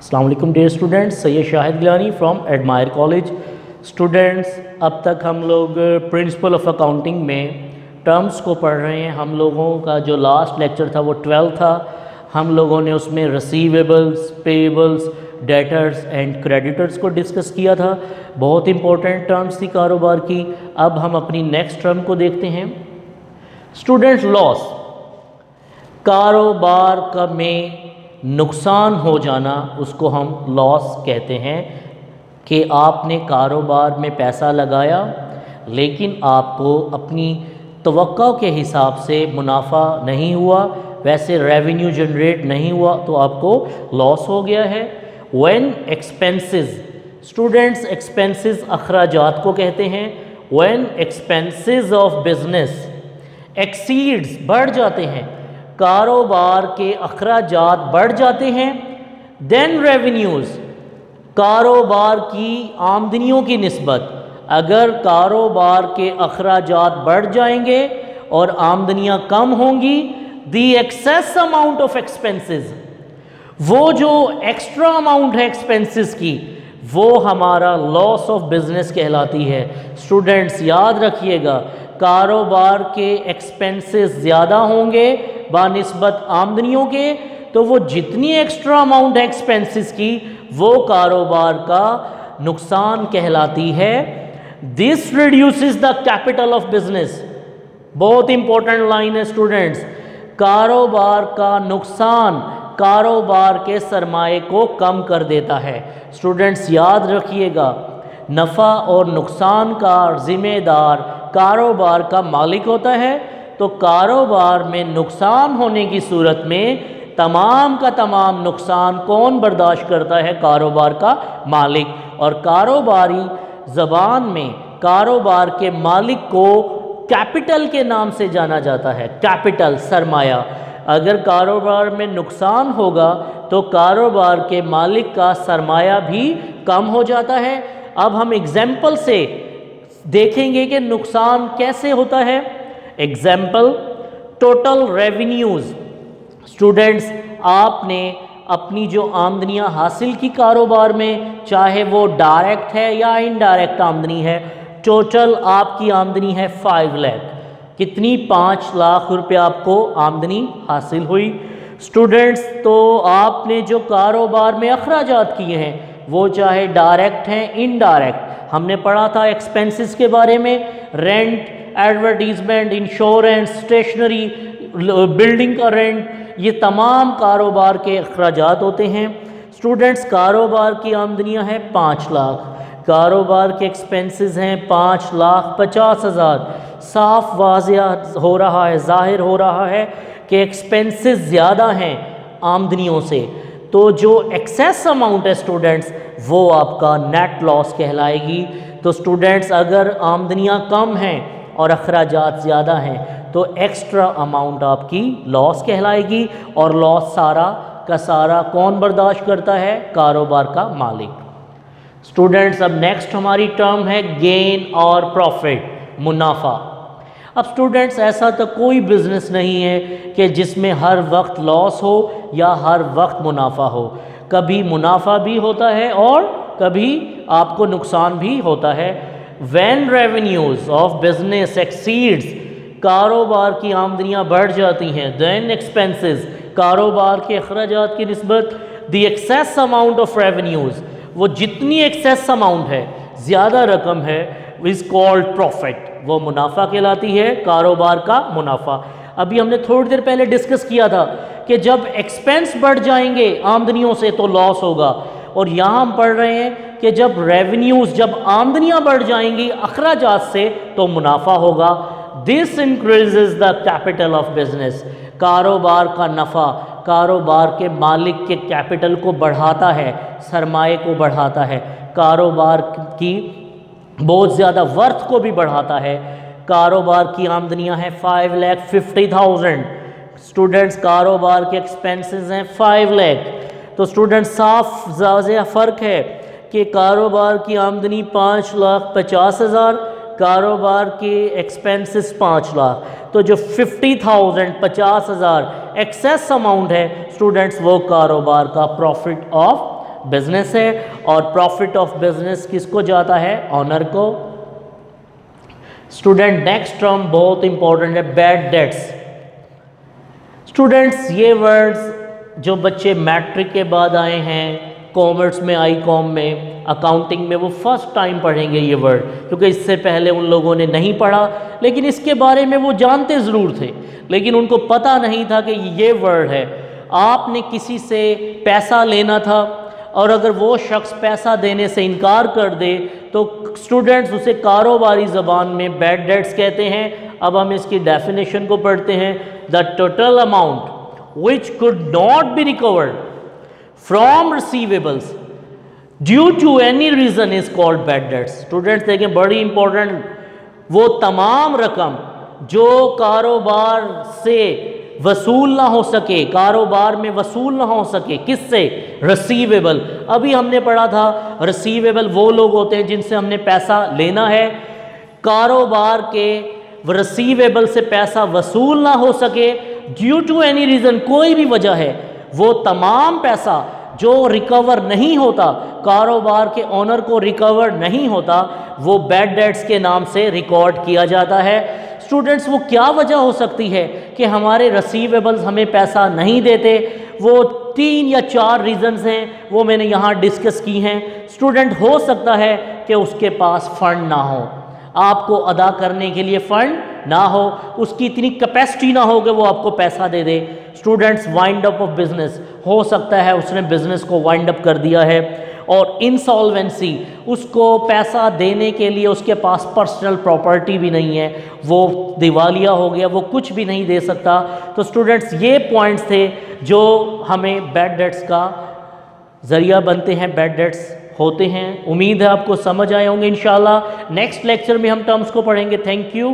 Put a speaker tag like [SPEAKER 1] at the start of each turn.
[SPEAKER 1] السلام علیکم dear students, Syed Shahid Gilani from admirer college. Students, اب تک ہم لوگ پرنسپل آف اکاؤنٹنگ میں ٹرمز کو پڑھ رہے ہیں۔ ہم لوگوں کا جو لاسٹ لیکچر تھا وہ 12 تھا۔ ہم لوگوں نے اس میں receivables, payables, debtors and creditors کو ڈسکس کیا تھا۔ بہت امپورٹنٹ ٹرمز تھی کاروبار کی۔ اب ہم اپنی نیکسٹ ٹرم کو دیکھتے ہیں۔ اسٹوڈنٹس، لاس، کاروبار کا میں نقصان ہو جانا، اس کو ہم لاس کہتے ہیں کہ آپ نے کاروبار میں پیسہ لگایا لیکن آپ کو اپنی توقع کے حساب سے منافع نہیں ہوا، ویسے ریونیو جنریٹ نہیں ہوا تو آپ کو لاس ہو گیا ہے۔ when expenses، اسٹوڈنٹس ایکسپینسز اخراجات کو کہتے ہیں۔ when expenses of business exceeds، بڑھ جاتے ہیں، کاروبار کے اخراجات بڑھ جاتے ہیں، then revenues، کاروبار کی آمدنیوں کی نسبت، اگر کاروبار کے اخراجات بڑھ جائیں گے اور آمدنیاں کم ہوں گی، the excess amount of expenses، وہ جو ایکسٹرا اماؤنٹ ہے ایکسپینسز کی، وہ ہمارا لاس آف بزنس کہلاتی ہے۔ اسٹوڈنٹس یاد رکھیے گا، کاروبار کے ایکسپینسز زیادہ ہوں گے بنسبت آمدنیوں کے، تو وہ جتنی ایکسٹرا اماؤنٹ ہے ایکسپینسز کی، وہ کاروبار کا نقصان کہلاتی ہے۔ This reduces the capital of business، بہت امپورٹنٹ لائن ہے اسٹوڈنٹس۔ کاروبار کا نقصان کاروبار کے سرمایے کو کم کر دیتا ہے۔ اسٹوڈنٹس یاد رکھیے گا، نفع اور نقصان کا ذمہ دار کاروبار کا مالک ہوتا ہے، تو کاروبار میں نقصان ہونے کی صورت میں تمام کا تمام نقصان کون برداشت کرتا ہے؟ کاروبار کا مالک۔ اور کاروباری زبان میں کاروبار کے مالک کو کیپٹل کے نام سے جانا جاتا ہے۔ کیپٹل، سرمایہ۔ اگر کاروبار میں نقصان ہوگا تو کاروبار کے مالک کا سرمایہ بھی کم ہو جاتا ہے۔ اب ہم ایگزامپل سے دیکھیں گے کہ نقصان کیسے ہوتا ہے۔ Example, total revenues. اسٹوڈنٹس، آپ نے اپنی جو آمدنیاں حاصل کی کاروبار میں، چاہے وہ ڈائریکٹ ہے یا انڈائریکٹ آمدنی ہے، ٹوٹل آپ کی آمدنی ہے 5 لاکھ۔ کتنی؟ 5 لاکھ روپے آپ کو آمدنی حاصل ہوئی۔ اسٹوڈنٹس، تو آپ نے جو کاروبار میں اخراجات کیے ہیں وہ چاہے ڈائریکٹ ہیں انڈائریکٹ، ہم نے پڑھا تھا ایکسپینسز کے بارے میں، rent, advertisement, insurance, stationery, building کا رینٹ، یہ تمام کاروبار کے اخراجات ہوتے ہیں۔ اسٹوڈنٹس، کاروبار کی آمدنیاں ہیں 5 لاکھ، کاروبار کے ایکسپینسز ہیں 5,50,000۔ صاف واضح ہو رہا ہے، ظاہر ہو رہا ہے کہ ایکسپینسز زیادہ ہیں آمدنیوں سے، تو جو ایکسیس اماؤنٹ ہے اسٹوڈنٹس وہ آپ کا نیٹ لاس کہلائے گی۔ تو اسٹوڈنٹس، اگر آمدنیاں کم ہیں اور اخراجات زیادہ ہیں تو ایکسٹرا اماؤنٹ آپ کی لاس کہلائے گی، اور لاس سارا کا سارا کون برداشت کرتا ہے؟ کاروبار کا مالک۔ اسٹوڈنٹس، اب نیکسٹ ہماری ٹرم ہے گین اور پروفٹ، منافع۔ اب اسٹوڈنٹس، ایسا تو کوئی بزنس نہیں ہے کہ جس میں ہر وقت لاس ہو یا ہر وقت منافع ہو۔ کبھی منافع بھی ہوتا ہے اور کبھی آپ کو نقصان بھی ہوتا ہے۔ when revenues of business exceeds، کاروبار کی آمدنیاں بڑھ جاتی ہیں، then expenses، کاروبار کے اخراجات کی نسبت، the excess amount of revenues، وہ جتنی ایکسیس اماؤنٹ ہے، زیادہ رقم ہے، is called profit، وہ منافع کہلاتی ہے، کاروبار کا منافع۔ ابھی ہم نے تھوڑی دیر پہلے ڈسکس کیا تھا کہ جب ایکسپینس بڑھ جائیں گے آمدنیوں سے تو لاس ہوگا، اور یہاں ہم پڑھ رہے ہیں کہ جب ریونیوز، جب آمدنیاں بڑھ جائیں گی اخراجات سے تو منافع ہوگا۔ This increases the capital of business، کاروبار کا نفع کاروبار کے مالک کے کیپٹل کو بڑھاتا ہے، سرمایے کو بڑھاتا ہے، کاروبار کی بہت زیادہ ورتھ کو بھی بڑھاتا ہے۔ کاروبار کی آمدنیاں ہیں 5,50,000۔ اسٹوڈنٹس، کاروبار کے ایکسپینسز ہیں 5 لاکھ۔ تو اسٹوڈنٹس، صاف واضح فرق ہے کہ کاروبار کی آمدنی 5,50,000، کاروبار کے ایکسپینسز 5 لاکھ، تو جو 50,000 50,000 ایکسیس اماؤنٹ ہے اسٹوڈنٹس وہ کاروبار کا پروفٹ آف بزنس ہے اور پروفٹ آف بزنس کس کو جاتا ہے؟ آنر کو۔ اسٹوڈنٹ نیکسٹ ٹرم بہت امپورٹنٹ ہے، بیڈ ڈیٹس۔ اسٹوڈنٹس یہ ورڈز جو بچے میٹرک کے بعد آئے ہیں، کامرس میں، آئی کام میں، اکاؤنٹنگ میں، وہ فرسٹ ٹائم پڑھیں گے یہ ورڈ، کیونکہ اس سے پہلے ان لوگوں نے نہیں پڑھا، لیکن اس کے بارے میں وہ جانتے ضرور تھے، لیکن ان کو پتہ نہیں تھا کہ یہ ورڈ ہے۔ آپ نے کسی سے پیسہ لینا تھا اور اگر وہ شخص پیسہ دینے سے انکار کر دے تو اسٹوڈنٹس اسے کاروباری زبان میں بیڈ ڈیٹس کہتے ہیں۔ اب ہم اس کی ڈیفینیشن کو پڑھتے ہیں۔ The total amount which could not be recovered from receivables due to any reason is called bad debts۔ Students دیکھیں بڑی امپورٹنٹ، وہ تمام رقم جو کاروبار سے وصول نہ ہو سکے، کاروبار میں وصول نہ ہو سکے، کس سے؟ ریسیویبل۔ ابھی ہم نے پڑھا تھا ریسیویبل وہ لوگ ہوتے ہیں جن سے ہم نے پیسہ لینا ہے، کاروبار کے ریسیویبل سے پیسہ وصول نہ ہو سکے ڈیو ٹو اینی ریزن، کوئی بھی وجہ ہے، وہ تمام پیسہ جو ریکور نہیں ہوتا، کاروبار کے اونر کو ریکور نہیں ہوتا، وہ بیڈ ڈیٹس کے نام سے ریکارڈ کیا جاتا ہے۔ اسٹوڈنٹس وہ کیا وجہ ہو سکتی ہے کہ ہمارے ریسیویبلز ہمیں پیسہ نہیں دیتے؟ وہ 3 یا 4 ریزنز ہیں، وہ میں نے یہاں ڈسکس کی ہیں۔ اسٹوڈنٹ ہو سکتا ہے کہ اس کے پاس فنڈ نہ ہو، آپ کو ادا کرنے کے لیے فنڈ نہ ہو، اس کی اتنی کیپیسٹی نہ ہو کہ وہ آپ کو پیسہ دے دے۔ Students wind up of business, ہو سکتا ہے اس نے بزنس کو وائنڈ اپ کر دیا ہے، اور انسالوینسی، اس کو پیسہ دینے کے لیے اس کے پاس پرسنل پراپرٹی بھی نہیں ہے، وہ دیوالیہ ہو گیا، وہ کچھ بھی نہیں دے سکتا۔ تو اسٹوڈنٹس یہ پوائنٹس تھے جو ہمیں بیڈ ڈیٹس کا ذریعہ بنتے ہیں، بیڈ ڈیٹس ہوتے ہیں۔ امید ہے آپ کو سمجھ آئے ہوں گے انشاءاللہ۔ نیکسٹ لیکچر میں ہم ٹرمز کو پڑھیں گے۔ Thank you.